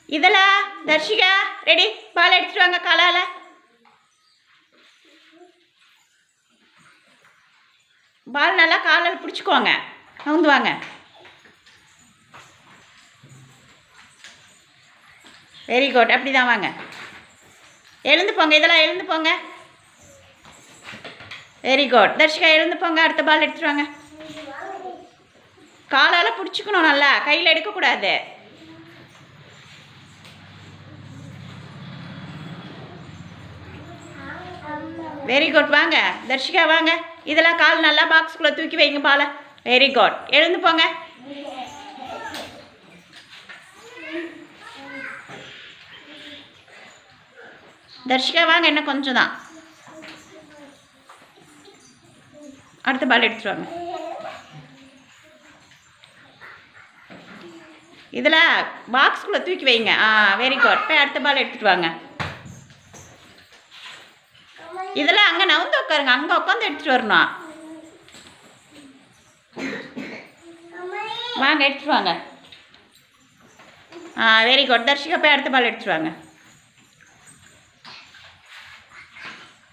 இதெல்லாம் தர்ஷிகா ரெடி. பால் எடுத்துட்டு வாங்க. காலால் பால் நல்லா காலால் பிடிச்சிக்கோங்க. நவுந்து வாங்க. Very good. அப்படி தான் வாங்க. எழுந்து போங்க. இதெல்லாம் எழுந்து போங்க. Very good. தர்ஷிகா எழுந்து போங்க. அடுத்த பால் எடுத்துட்டு வாங்க. காலால் பிடிச்சிக்கணும் நல்லா, கையில் எடுக்கக்கூடாது. Very good. வாங்க தர்ஷிகா வாங்க. இதெல்லாம் கால் நல்லா பாக்ஸ்குள்ளே தூக்கி வைங்க பாலை. Very good. எழுந்து போங்க. தர்ஷிகா வாங்க. இன்னும் கொஞ்சம் தான். அடுத்த பால் எடுத்துட்டு வாங்க. இதில் பாக்ஸ்குள்ளே தூக்கி வைங்க. Very good. போய் அடுத்த பால் எடுத்துகிட்டு வாங்க. இதில் அங்கே நவுந்து உட்காருங்க. அங்கே உட்காந்து எடுத்துகிட்டு வரணும். வாங்க எடுத்துகிட்டு வாங்க. Very good. தர்ஷிகா போய் அடுத்த பால் எடுத்துகிட்டு வாங்க.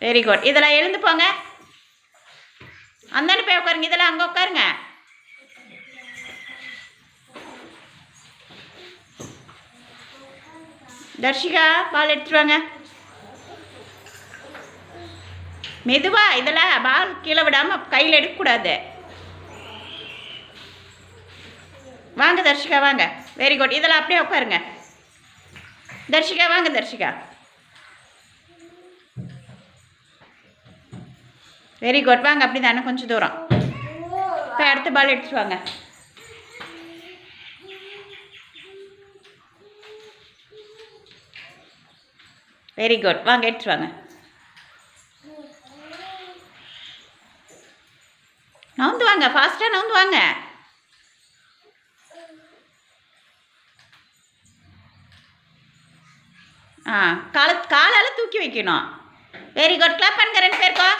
Very good. இதெல்லாம் எழுந்து போங்க. அந்தாண்ட போய் உட்காருங்க. இதெல்லாம் அங்கே உட்காருங்க. தர்ஷிகா பால் எடுத்துட்டு வாங்க. மெதுவா. இதெல்லாம் பால் கீழே விடாமல் கையில் எடுக்கக்கூடாது. வாங்க தர்ஷிகா வாங்க. Very good. இதெல்லாம் அப்படியே உட்காருங்க. தர்ஷிகா வாங்க. Darshika very good. வாங்க. அப்படி தானே கொஞ்சம் தூரம். இப்போ அடுத்த பால் எடுத்துட்டு வாங்க. Very good. வாங்க எடுத்துட்டு வாங்க. நவுந்து வாங்க. ஃபாஸ்ட்டாக நவுந்து வாங்க. காலால் தூக்கி வைக்கணும். Very good. கிளாப் பண்ணுங்க 2 பேருக்கும்.